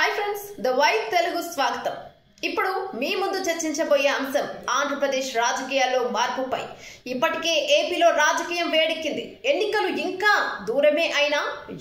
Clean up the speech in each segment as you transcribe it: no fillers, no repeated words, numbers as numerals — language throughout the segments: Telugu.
Hi friends, the white Telugu స్వాగతం. ఇప్పుడు మీ ముందు చర్చించబోయే అంశం ఆంధ్రప్రదేశ్ రాజకీయాల్లో మార్పుపై. ఇప్పటికే ఏపీలో రాజకీయం వేడెక్కింది. ఎన్నికలు ఇంకా దూరమే అయినా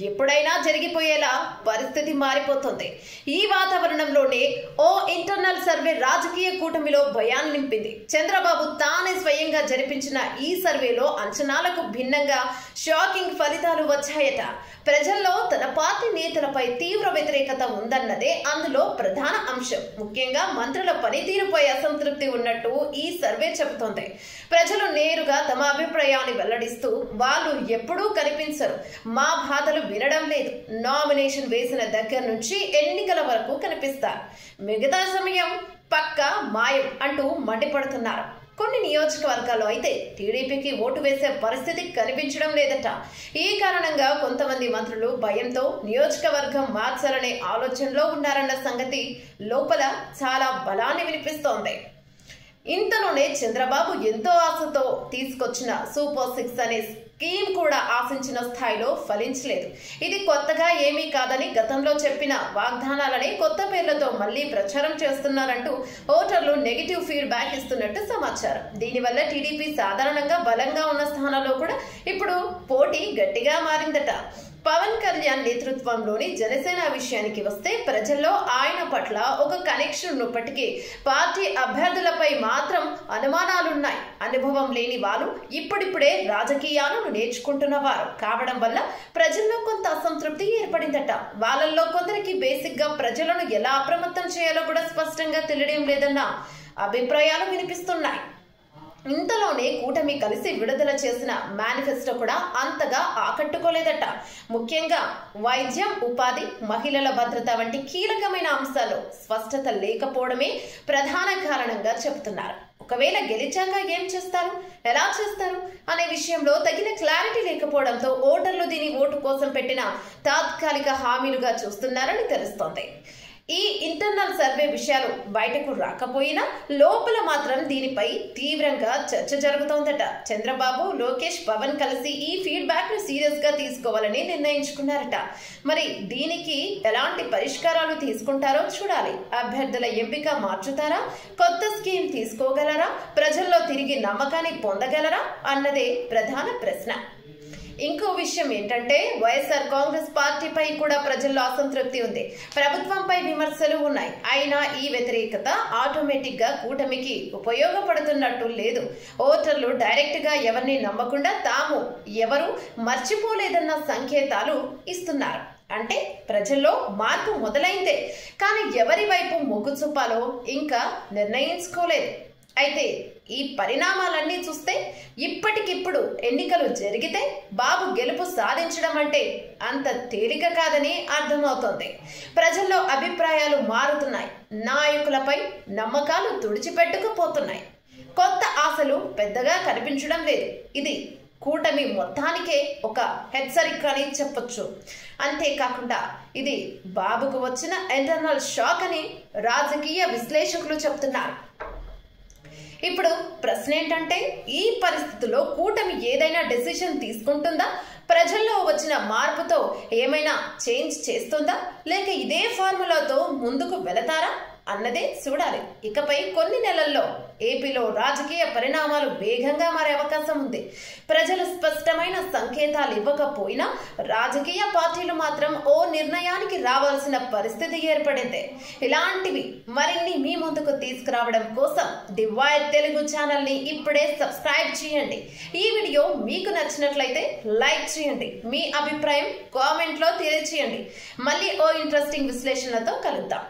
ఎప్పుడైనా జరిగిపోయేలా పరిస్థితి మారిపోతుంది. ఈ వాతావరణంలోనే ఓ ఇంటర్నల్ సర్వే రాజకీయ కూటమిలో భయాన్ని నింపింది. చంద్రబాబు తానే స్వయంగా జరిపించిన ఈ సర్వేలో అంచనాలకు భిన్నంగా షాకింగ్ ఫలితాలు వచ్చాయట. ప్రజల్లో తన పార్టీ నేతలపై తీవ్ర వ్యతిరేకత ఉందన్నదే అందులో ప్రధాన అంశం. ముఖ్యంగా మంత్రుల పనితీరుపై అసంతృప్తి ఉన్నట్టు ఈ సర్వే చెబుతోంది. ప్రజలు నేరుగా తమ అభిప్రాయాన్ని వెల్లడిస్తూ వాళ్ళు ఎప్పుడూ కనిపించరు, మా బాధలు వినడం లేదు, నామినేషన్ వేసిన దగ్గర నుంచి ఎన్నికల వరకు కనిపిస్తారు, మిగతా సమయం పక్కా మాయం అంటూ మండిపడుతున్నారు. కొన్ని నియోజకవర్గాల్లో అయితే టీడీపీకి ఓటు వేసే పరిస్థితి కనిపించడం లేదట. ఈ కారణంగా కొంతమంది మంత్రులు భయంతో నియోజకవర్గం మార్చాలనే ఆలోచనలో ఉన్నారన్న సంగతి లోపల చాలా బలాన్ని వినిపిస్తోంది. ఇంతలోనే చంద్రబాబు ఎంతో ఆశతో తీసుకొచ్చిన సూపర్ 6 అనే స్కీమ్ కూడా ఆశించిన స్థాయిలో ఫలించలేదు. ఇది కొత్తగా ఏమీ కాదని గతంలో చెప్పిన వాగ్దానాలనే కొత్త పేర్లతో మళ్లీ ప్రచారం చేస్తున్నారంటూ ఓటర్లు నెగిటివ్ ఫీడ్బ్యాక్ ఇస్తున్నట్టు సమాచారం. దీనివల్ల టీడీపీ సాధారణంగా బలంగా ఉన్న స్థానాల్లో కూడా ఇప్పుడు పోటీ గట్టిగా మారిందట. పవన్ కళ్యాణ్ నేతృత్వంలోని జనసేన విషయానికి వస్తే ప్రజల్లో ఆయన పట్ల ఒక కనెక్షన్ ఉన్నప్పటికీ పార్టీ అభ్యర్థులపై మాత్రం అనుమానాలున్నాయి. అనుభవం లేని వారు ఇప్పుడిప్పుడే రాజకీయాలను నేర్చుకుంటున్న వారు కావడం వల్ల ప్రజల్లో కొంత అసంతృప్తి ఏర్పడిందట. వాళ్ళల్లో కొందరికి బేసిక్ గా ప్రజలను ఎలా అప్రమత్తం చేయాలో కూడా స్పష్టంగా తెలియడం లేదన్న అభిప్రాయాలు వినిపిస్తున్నాయి. ఇంతలోనే కూటమి కలిసి విడుదల చేసిన మేనిఫెస్టో కూడా అంతగా ఆకట్టుకోలేదట. ముఖ్యంగా వైద్యం, ఉపాధి, మహిళల భద్రత వంటి కీలకమైన అంశాల్లో స్పష్టత లేకపోవడమే ప్రధాన కారణంగా చెబుతున్నారు. ఒకవేళ గెలిచాక ఏం చేస్తారు, ఎలా చేస్తారు అనే విషయంలో తగిన క్లారిటీ లేకపోవడంతో ఓటర్లు దీని ఓటు కోసం పెట్టిన తాత్కాలిక హామీలుగా చూస్తున్నారని తెలుస్తోంది. ఈ ఇంటర్నల్ సర్వే విషయాలు బయటకు రాకపోయినా లోపల మాత్రం దీనిపై తీవ్రంగా చర్చ జరుగుతోందట. చంద్రబాబు, లోకేష్, పవన్ కలిసి ఈ ఫీడ్బ్యాక్ ను సీరియస్ గా తీసుకోవాలని నిర్ణయించుకున్నారట. మరి దీనికి ఎలాంటి పరిష్కారాలు తీసుకుంటారో చూడాలి. అభ్యర్థుల ఎంపిక మార్చుతారా, కొత్త స్కీమ్ తీసుకోగలరా, ప్రజల్లో తిరిగి నమ్మకాన్ని పొందగలరా అన్నదే ప్రధాన ప్రశ్న. ఇంకో విషయం ఏంటంటే వైఎస్ఆర్ కాంగ్రెస్ పార్టీపై కూడా ప్రజల్లో అసంతృప్తి ఉంది. ప్రభుత్వంపై విమర్శలు ఉన్నాయి. అయినా ఈ వ్యతిరేకత ఆటోమేటిక్ గా కూటమికి ఉపయోగపడుతున్నట్టు లేదు. ఓటర్లు డైరెక్ట్ గా ఎవరిని నమ్మకుండా తాము ఎవరు మర్చిపోలేదన్న సంకేతాలు ఇస్తున్నారు. అంటే ప్రజల్లో మార్పు మొదలైందే, కానీ ఎవరి వైపు మొగ్గు చూపాలో ఇంకా నిర్ణయించుకోలేదు. అయితే ఈ పరిణామాలన్నీ చూస్తే ఇప్పటికిప్పుడు ఎన్నికలు జరిగితే బాబు గెలుపు సాధించడం అంటే అంత తేలిక కాదని అర్థమవుతోంది. ప్రజల్లో అభిప్రాయాలు మారుతున్నాయి, నాయకులపై నమ్మకాలు తుడిచిపెట్టుకుపోతున్నాయి, కొత్త ఆశలు పెద్దగా కనిపించడం లేదు. ఇది కూటమి మొత్తానికే ఒక హెచ్చరిక అని చెప్పొచ్చు. అంతేకాకుండా ఇది బాబుకు వచ్చిన ఇంటర్నల్ షాక్ అని రాజకీయ విశ్లేషకులు చెప్తున్నారు. ఇప్పుడు ప్రశ్న ఏంటంటే ఈ పరిస్థితుల్లో కూటమి ఏదైనా డెసిషన్ తీసుకుంటుందా, ప్రజల్లో వచ్చిన మార్పుతో ఏమైనా చేంజ్ చేస్తుందా, లేక ఇదే ఫార్ములాతో ముందుకు వెళతారా అన్నదే చూడాలి. ఇకపై కొన్ని నెలల్లో ఏపీలో రాజకీయ పరిణామాలు వేగంగా మారే అవకాశం ఉంది. ప్రజలు స్పష్టమైన సంకేతాలు ఇవ్వకపోయినా రాజకీయ పార్టీలు మాత్రం ఓ నిర్ణయానికి రావాల్సిన పరిస్థితి ఏర్పడింది. ఇలాంటివి మరిన్ని మీ ముందుకు తీసుకురావడం కోసం ది వైట్ తెలుగు ఛానల్ ని ఇప్పుడే సబ్స్క్రైబ్ చేయండి. ఈ వీడియో మీకు నచ్చినట్లయితే లైక్ చేయండి, మీ అభిప్రాయం కామెంట్ లో తెలియజేయండి. మళ్ళీ ఓ ఇంట్రెస్టింగ్ విశ్లేషణలతో కలుద్దాం.